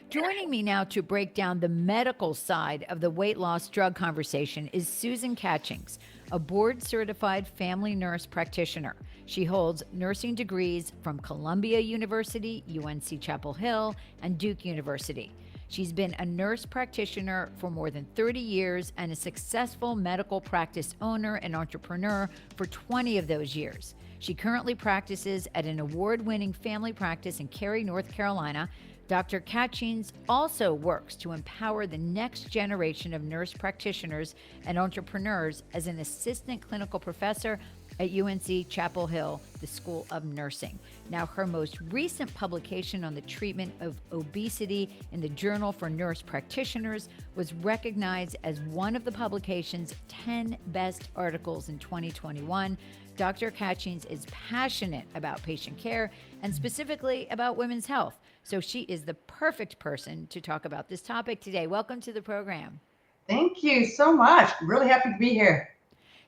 Joining me now to break down the medical side of the weight loss drug conversation is Susan Catchings, a board certified family nurse practitioner. She holds nursing degrees from Columbia University, UNC Chapel Hill, and Duke University. She's been a nurse practitioner for more than 30 years and a successful medical practice owner and entrepreneur for 20 of those years. She currently practices at an award winning family practice in Cary, North Carolina. Dr. Catchings also works to empower the next generation of nurse practitioners and entrepreneurs as an assistant clinical professor at UNC Chapel Hill, the School of Nursing. Now, her most recent publication on the treatment of obesity in the Journal for Nurse Practitioners was recognized as one of the publication's 10 best articles in 2021. Dr. Catchings is passionate about patient care and specifically about women's health. So she is the perfect person to talk about this topic today. Welcome to the program. Thank you so much. Really happy to be here.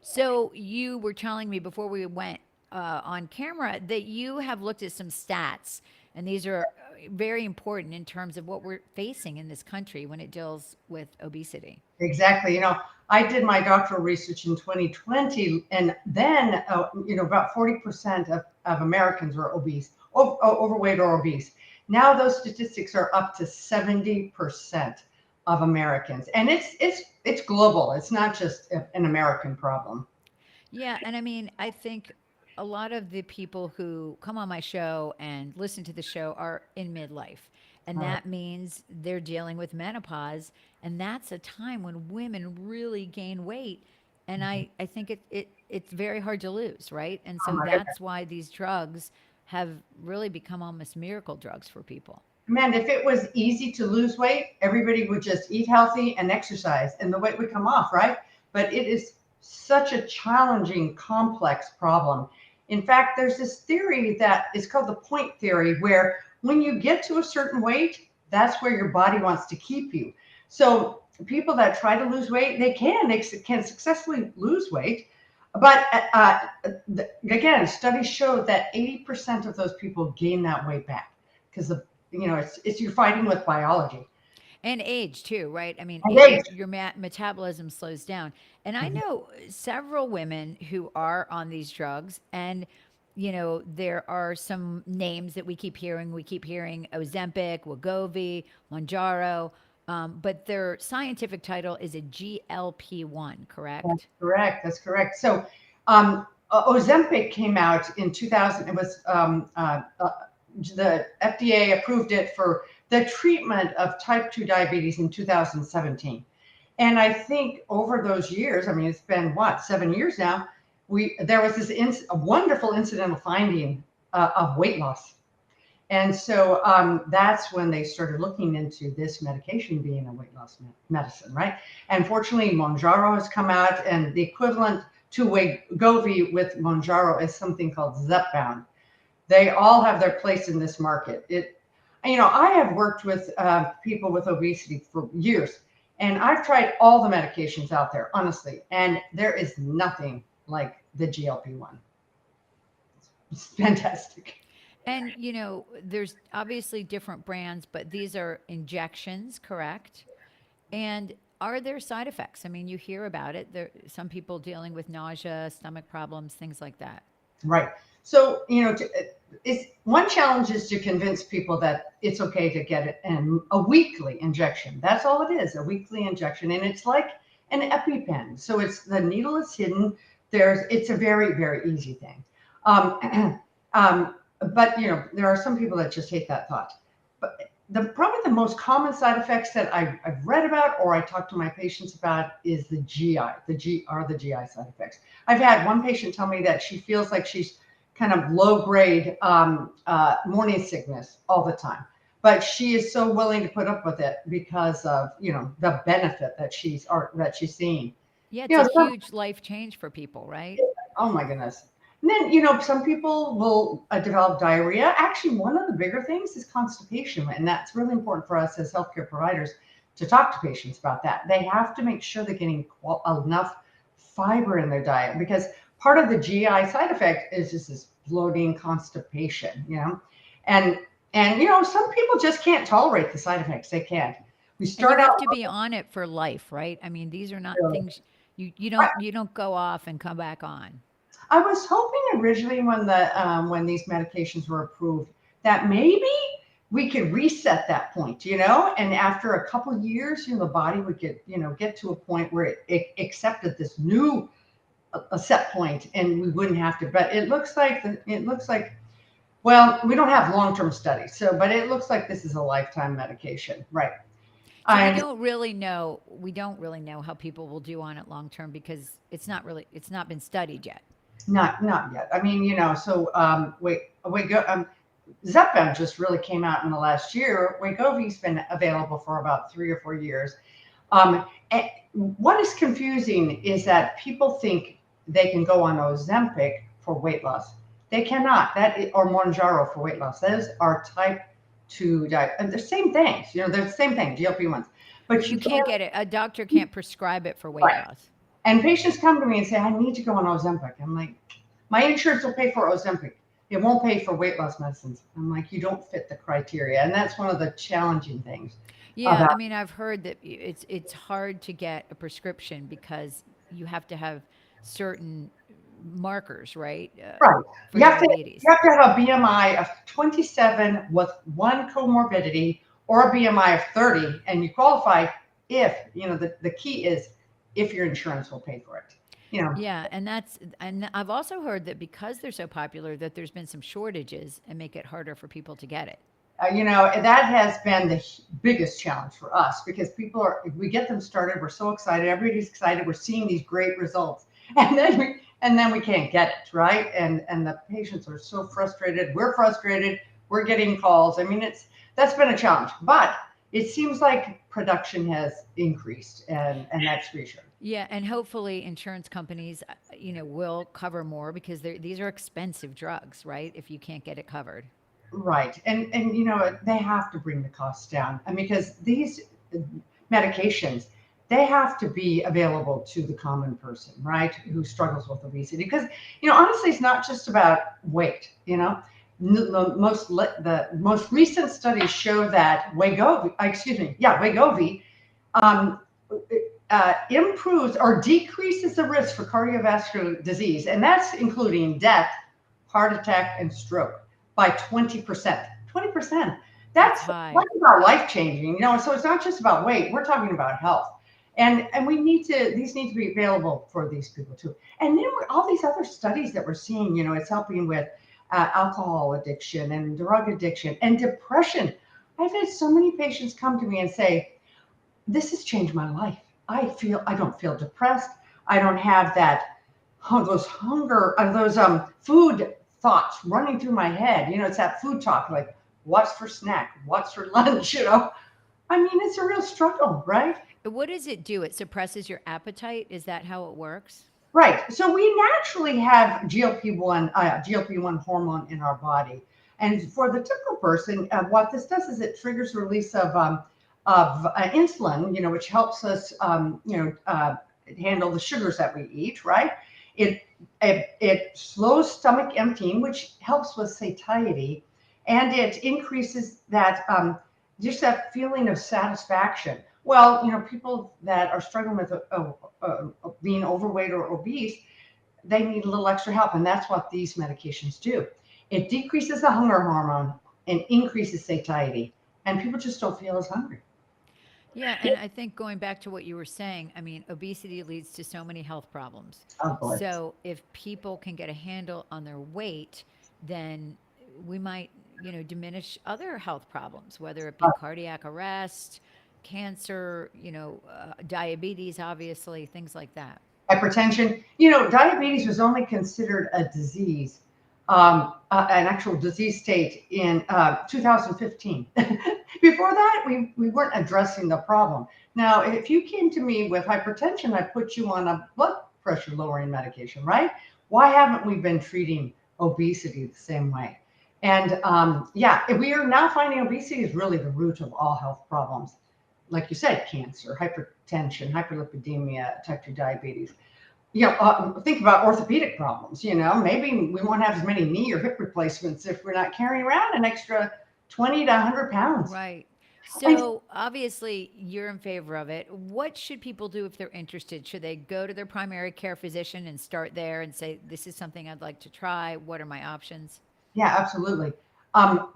So you were telling me before we went on camera that you have looked at some stats, and these are very important in terms of what we're facing in this country when it deals with obesity. Exactly. I did my doctoral research in 2020, and then, about 40% of Americans were obese, overweight or obese. Now those statistics are up to 70% of Americans, and it's global. It's not just an American problem. Yeah, and I mean, I think a lot of the people who come on my show and listen to the show are in midlife. And Uh, that means they're dealing with menopause. And that's a time when women really gain weight. And I think it's very hard to lose, right? And oh so my goodness. that's why these drugs have really become almost miracle drugs for people. Man, if it was easy to lose weight, everybody would just eat healthy and exercise and the weight would come off, right? But it is such a challenging, complex problem. In fact, there's this theory that is called the point theory, where when you get to a certain weight, that's where your body wants to keep you. So people that try to lose weight, they can successfully lose weight. But again, studies show that 80% of those people gain that weight back because it's you're fighting with biology And age too, right? I mean, and age. your metabolism slows down. And I Mhm. know several women who are on these drugs, and there are some names that we keep hearing. We keep hearing Ozempic, Wegovy, Mounjaro, but their scientific title is a GLP-1, That's correct? correct. That's correct. So, Ozempic came out in 2000. It was the FDA approved it for the treatment of type 2 diabetes in 2017. And I think over those years, I mean, it's been what, 7 years now. There was this a wonderful incidental finding of weight loss. And so that's when they started looking into this medication being a weight loss medicine, right? And fortunately, Mounjaro has come out, and the equivalent to Wegovy with Mounjaro is something called Zepbound. They all have their place in this market. I have worked with people with obesity for years, and I've tried all the medications out there, honestly, and there is nothing like the GLP-1. It's fantastic. And there's obviously different brands, but these are injections, correct? And are there side effects? I mean, you hear about it. There some people dealing with nausea, stomach problems, things like that. Right. So, it's one challenge is to convince people that it's okay to get it in a weekly injection. That's all it is, a weekly injection. And it's like an EpiPen. So it's the needle is hidden. It's a very, very easy thing. Um, but there are some people that just hate that thought. But probably the most common side effects that I've read about or I talk to my patients about is the GI. The GI side effects. I've had one patient tell me that she feels like she's kind of low grade morning sickness all the time, but she is so willing to put up with it because of the benefit that she's seeing. Yeah, You it's a know, some, huge life change for people, right? oh my goodness. And then, some people will develop diarrhea. Actually, one of the bigger things is constipation, and that's really important for us as healthcare providers to talk to patients about that. They have to make sure they're getting enough fiber in their diet because part of the GI side effect is just this bloating, constipation, and And, some people just can't tolerate the side effects. They can't. We And you start have out to be on it for life, right? I mean, these are not really. things you don't go off and come back on. I was hoping originally when these medications were approved that maybe we could reset that point, and after a couple of years, the body would get to a point where it accepted this new a set point, and we wouldn't have to. But it looks like well, we don't have long-term studies, but it looks like this is a lifetime medication, right? So we And don't really know we don't really know how people will do on it long term because it's not been studied yet. not yet. I mean, so wait, go. Zepbound just really came out in the last year. Wegovy's been available for about 3 or 4 years. And what is confusing is that people think they can go on Ozempic for weight loss. They cannot. Or Monjaro for weight loss. Those are type 2 diet. And the same things. They're the same thing, GLP-1s. But But you you can't can't. get it. A doctor can't prescribe it for weight Right. loss. And patients come to me and say, I need to go on Ozempic. I'm like, my insurance will pay for Ozempic. It won't pay for weight loss medicines. I'm like, you don't fit the criteria. And that's one of the challenging things Yeah, about. I mean, I've heard that it's hard to get a prescription because you have to have certain markers, right, Right. for You have to diabetes. you have to have a BMI of 27 with one comorbidity or a BMI of 30, and you qualify if, the key is if your insurance will pay for it. You know, Yeah, and I've also heard that because they're so popular that there's been some shortages and make it harder for people to get it. that has been the biggest challenge for us because we get them started, we're so excited, everybody's excited, we're seeing these great results, and then we can't get it, right? And the patients are so frustrated, we're getting calls. I mean, that's been a challenge, but it seems like production has increased, and that's reassuring. Yeah, and hopefully insurance companies, will cover more because these are expensive drugs, right? If you can't get it covered. Right. And they have to bring the costs down. I mean, because these medications, they have to be available to the common person, right? Who struggles with obesity. Because, honestly, it's not just about weight, the most recent studies show that Wegovy um, improves or decreases the risk for cardiovascular disease, and that's including death, heart attack, and stroke by 20%. 20%. That's That's high. about life changing, So it's not just about weight. We're talking about health, and these need to be available for these people too. And then all these other studies that we're seeing, it's helping with alcohol addiction and drug addiction and depression. I've had so many patients come to me and say, this has changed my life. I don't feel depressed. I don't have those hunger, those food thoughts running through my head. It's that food talk, like what's for snack, what's for lunch. I mean, it's a real struggle, right? What does it do? It suppresses your appetite? Is that how it works? Right. So we naturally have GLP-1 hormone in our body, and for the typical person, what this does is it triggers the release of insulin, which helps us, handle the sugars that we eat. Right. It slows stomach emptying, which helps with satiety, and it increases just that feeling of satisfaction. Well, people that are struggling with being overweight or obese, they need a little extra help, and that's what these medications do. It decreases the hunger hormone and increases satiety, and people just don't feel as hungry. Yeah, and I think going back to what you were saying, I mean, obesity leads to so many health problems. Oh boy. So if people can get a handle on their weight, then we might, diminish other health problems, whether it be cardiac arrest, cancer, diabetes, obviously, things like that. Hypertension. Diabetes was only considered a disease, an actual disease state in 2015. Before that, we weren't addressing the problem. Now, if you came to me with hypertension, I put you on a blood pressure lowering medication, right? Why haven't we been treating obesity the same way? And yeah, we are now finding obesity is really the root of all health problems. Like you said, cancer, hypertension, hyperlipidemia, type 2 diabetes. Think about orthopedic problems. Maybe we won't have as many knee or hip replacements if we're not carrying around an extra 20 to 100 pounds. Right. And So obviously you're in favor of it. What should people do if they're interested? Should they go to their primary care physician and start there and say, this is something I'd like to try? What are my options? yeah, absolutely. I'm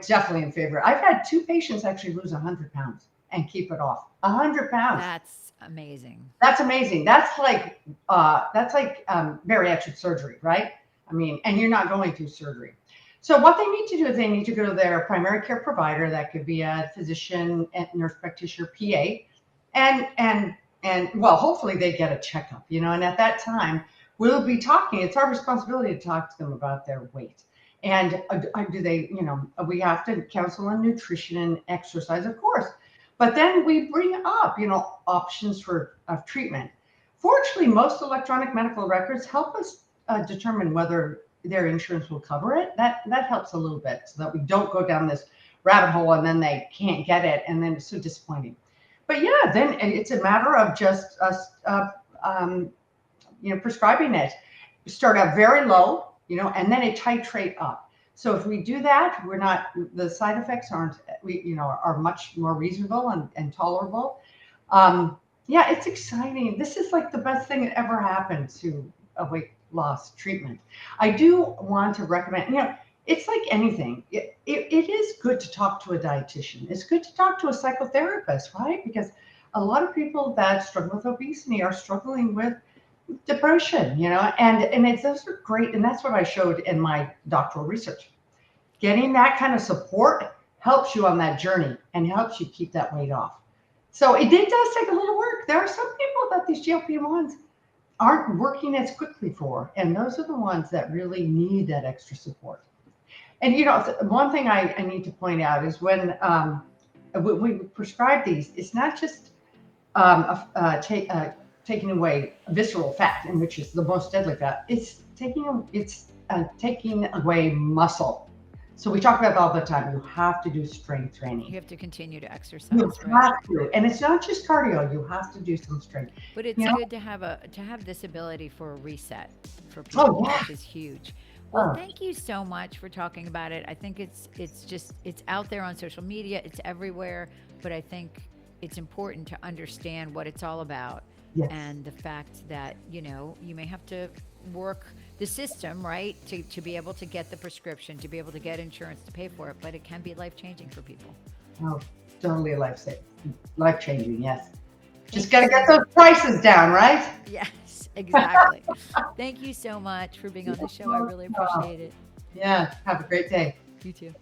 definitely in favor. I've had two patients actually lose 100 pounds and keep it off. 100 pounds. That's amazing. That's amazing. That's like bariatric surgery, right? I mean, and you're not going through surgery. So what they need to do is they need to go to their primary care provider. That could be a physician, and nurse practitioner, PA, and well, hopefully they get a checkup, and at that time we'll be talking. It's our responsibility to talk to them about their weight. And do they, we have to counsel on nutrition and exercise, of course. But then we bring up, options for of treatment. Fortunately, most electronic medical records help us determine whether their insurance will cover it. That helps a little bit, so that we don't go down this rabbit hole and then they can't get it, and then it's so disappointing. But yeah, then it's a matter of just us, prescribing it. Start out very low, and then it titrate up. So if we do that, the side effects are much more reasonable and tolerable. Yeah, it's exciting. This is like the best thing that ever happened to a weight loss treatment. I do want to recommend, it's like anything. It is good to talk to a dietitian. It's good to talk to a psychotherapist, right? Because a lot of people that struggle with obesity are struggling with depression, and those are great. And that's what I showed in my doctoral research. Getting that kind of support helps you on that journey and helps you keep that weight off. So it does take a little work. There are some people that these GLP-1s aren't working as quickly for, and those are the ones that really need that extra support. And one thing I need to point out is when we prescribe these, it's not just taking away visceral fat, and which is the most deadly fat. It's taking away muscle. So we talk about it all the time. You have to do strength training. You have to continue to exercise, You right? have to, and it's not just cardio. You have to do some strength. But it's good to have this ability for a reset for Oh people, yeah. which is huge. Well, Oh, thank you so much for talking about it. I think it's out there on social media. It's everywhere, but I think it's important to understand what it's all about, yes. and the fact that, you may have to work the system, right, to be able to get the prescription, to be able to get insurance to pay for it, but it can be life-changing for people. Oh, totally life changing. Yes. Just Thank got to you get so those prices down, right? Yes, exactly. Thank you so much for being on the show. I really appreciate it. Yeah. Have a great day. You too.